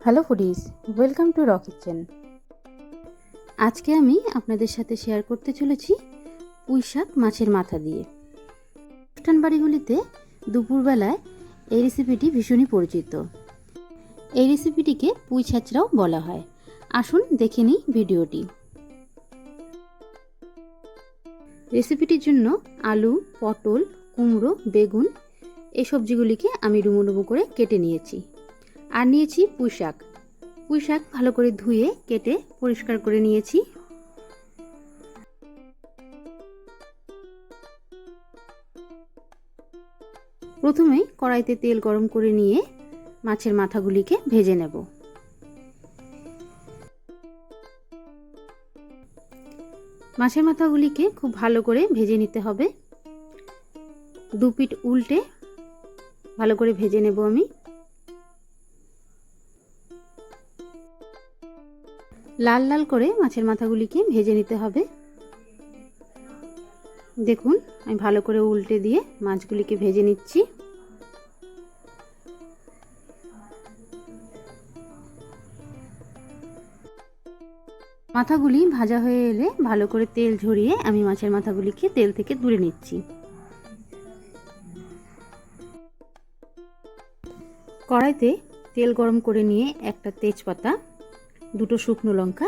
Hello foodies, welcome to র kitchen. আজকে আমি আপনাদের সাথে শেয়ার করতে চলেছি পুঁই শাক মাছের মাথা দিয়ে। অনুষ্ঠান বাড়িগুলিতে দুপুরবেলায় এই রেসিপিটি ভীষণই পরিচিত। এই রেসিপিটিকে পুঁই ছাঁচড়াও বলা হয়। আসুন দেখে নিই ভিডিওটি। রেসিপিটির জন্য আলু, পটল, কুমড়ো, বেগুন এই সবজিগুলিকে আমি ডুমো ডুমো করে কেটে নিয়েছি। আর নিয়েছি পুঁই শাক। পুঁই শাক ভালো করে ধুয়ে কেটে পরিষ্কার করে নিয়েছি। প্রথমেই কড়াইতে তেল গরম করে নিয়ে মাছের মাথাগুলিকে ভেজে নেব। মাছের মাথাগুলিকে খুব ভালো করে ভেজে নিতে হবে। দু পিঠ উল্টে ভালো করে ভেজে নেব আমি। লাল লাল করে মাছের মাথাগুলিকে ভেজে নিতে হবে। দেখুন, আমি ভালো করে উল্টে দিয়ে মাছগুলিকে ভেজে নিচ্ছি। মাথাগুলি ভাজা হয়ে এলে ভালো করে তেল ঝরিয়ে আমি মাছের মাথাগুলিকে তেল থেকে তুলে নিচ্ছি। কড়াইতে তেল গরম করে নিয়ে একটা তেজপাতা, দুটো শুকনো লঙ্কা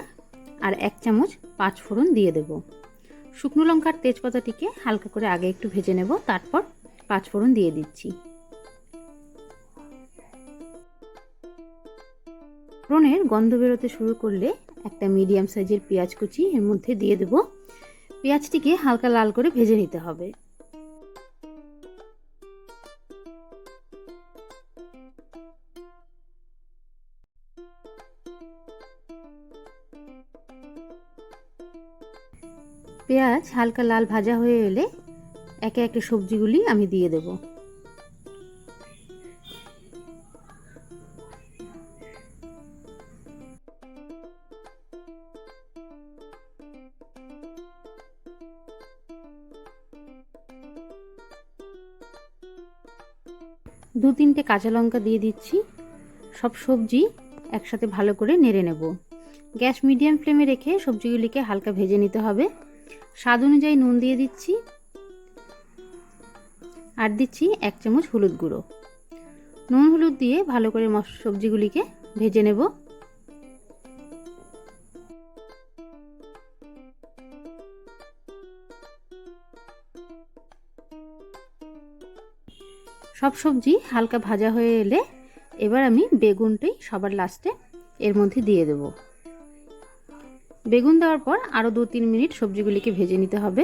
আর 1 চামচ পাঁচফোড়ন দিয়ে দেব। শুকনো লঙ্কার তেজপাতাটিকে হালকা করে আগে একটু ভেজে নেব, তারপর পাঁচফোড়ন দিয়ে দিচ্ছি। ফোড়নের গন্ধ বেরোতে শুরু করলে একটা মিডিয়াম সাইজের পেঁয়াজ কুচি এর মধ্যে দিয়ে দেব। পেঁয়াজটিকে হালকা লাল করে ভেজে নিতে হবে। পেঁয়াজ হালকা লাল ভাজা হয়ে এলে একে একে সবজিগুলি আমি দিয়ে দেব। দু তিনটে কাঁচা লঙ্কা দিয়ে দিচ্ছি। সব সবজি একসাথে ভালো করে নেড়ে নেব। গ্যাস মিডিয়াম ফ্লেমে রেখে সবজিগুলিকে হালকা ভেজে নিতে হবে। স্বাদ অনুযায়ী নুন দিয়ে দিচ্ছি আর দিচ্ছি 1 চামচ হলুদ গুঁড়ো। নুন হলুদ দিয়ে ভালো করে সবজিগুলিকে ভেজে নেব। সব সবজি হালকা ভাজা হয়ে এলে এবার আমি বেগুনটাই সবার লাস্টে এর মধ্যে দিয়ে দেব। বেগুন দেওয়ার পর আরও 2-3 মিনিট সবজিগুলিকে ভেজে নিতে হবে।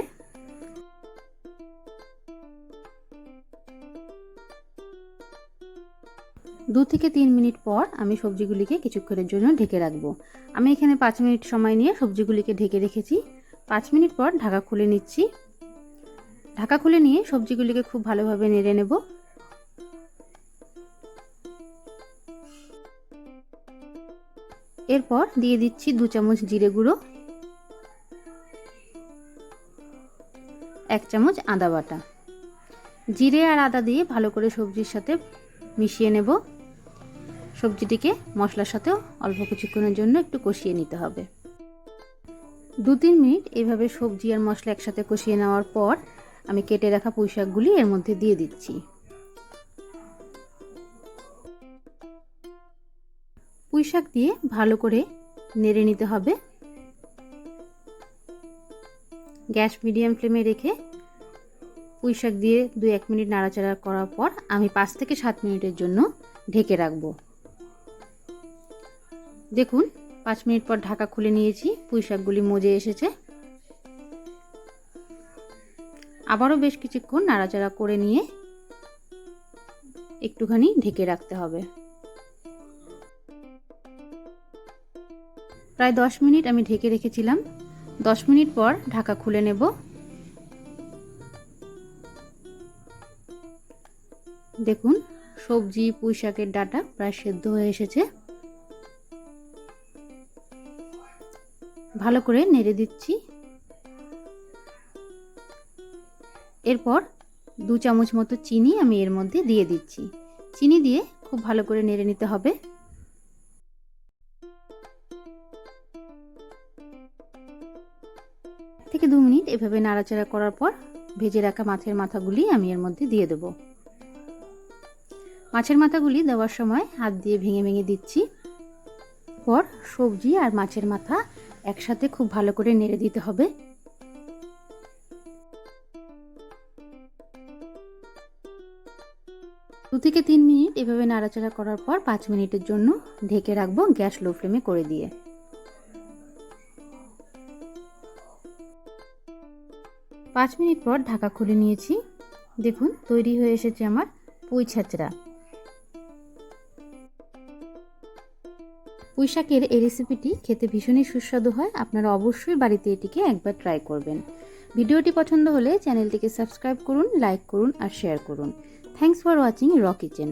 দু থেকে 3 মিনিট পর আমি সবজিগুলিকে কিছুক্ষণের জন্য ঢেকে রাখবো। আমি এখানে 5 মিনিট সময় নিয়ে সবজিগুলিকে ঢেকে রেখেছি। 5 মিনিট পর ঢাকা খুলে নিচ্ছি। ঢাকা খুলে নিয়ে সবজিগুলিকে খুব ভালোভাবে নেড়ে নেব। এরপর দিয়ে দিচ্ছি 2 চামচ জিরে গুঁড়ো, 1 চামচ আদা বাটা। জিরে আর আদা দিয়ে ভালো করে সবজির সাথে মিশিয়ে নেব। সবজিটিকে মশলার সাথেও অল্প কিছুক্ষণের জন্য একটু কষিয়ে নিতে হবে। 2-3 মিনিট এইভাবে সবজি আর মশলা একসাথে কষিয়ে নেওয়ার পর আমি কেটে রাখা পুঁই শাকগুলি এর মধ্যে দিয়ে দিচ্ছি। পুঁই শাক দিয়ে ভালো করে নেড়ে নিতে হবে। গ্যাস মিডিয়াম ফ্লেমে রেখে পুঁই শাক দিয়ে 2-1 মিনিট নাড়াচাড়া করার পর আমি 5 থেকে 7 মিনিটের জন্য ঢেকে রাখবো। দেখুন, 5 মিনিট পর ঢাকা খুলে নিয়েছি। পুঁই শাকগুলি মজে এসেছে। আবারও বেশ কিছুক্ষণ নাড়াচাড়া করে নিয়ে একটুখানি ঢেকে রাখতে হবে। প্রায় 10 মিনিট আমি ঢেকে রেখেছিলাম। 10 মিনিট পর ঢাকা খুলে নেব। দেখুন, সবজি পুঁই শাকের ডাঁটা প্রায় সেদ্ধ হয়ে এসেছে। ভালো করে নেড়ে দিচ্ছি। এরপর 2 চামচ মতো চিনি আমি এর মধ্যে দিয়ে দিচ্ছি। চিনি দিয়ে খুব ভালো করে নেড়ে নিতে হবে। থেকে 2 মিনিট এভাবে নাড়াচাড়া করার পর ভেজে রাখা মাছের মাথাগুলি আমি এর মধ্যে দিয়ে দেব। মাছের মাথাগুলি দেওয়ার সময় হাত দিয়ে ভেঙে ভেঙে দিচ্ছি। পর সবজি আর মাছের মাথা একসাথে খুব ভালো করে নেড়ে দিতে হবে। দু থেকে 3 মিনিট এভাবে নাড়াচাড়া করার পর 5 মিনিটের জন্য ঢেকে রাখবো, গ্যাস লো ফ্লেমে করে দিয়ে। 5 মিনিট পর ঢাকা খুলে নিয়েছি। দেখুন তৈরি হয়ে এসেছে আমার পুঁই ছাঁচড়া। পুঁই শাকের এই রেসিপিটি খেতে ভীষণই সুস্বাদু হয়। আপনারা অবশ্যই বাড়িতে এটিকে একবার ট্রাই করবেন। ভিডিওটি পছন্দ হলে চ্যানেলটিকে সাবস্ক্রাইব করুন, লাইক করুন আর শেয়ার করুন। থ্যাঙ্কস ফর ওয়াচিং র কিচেন।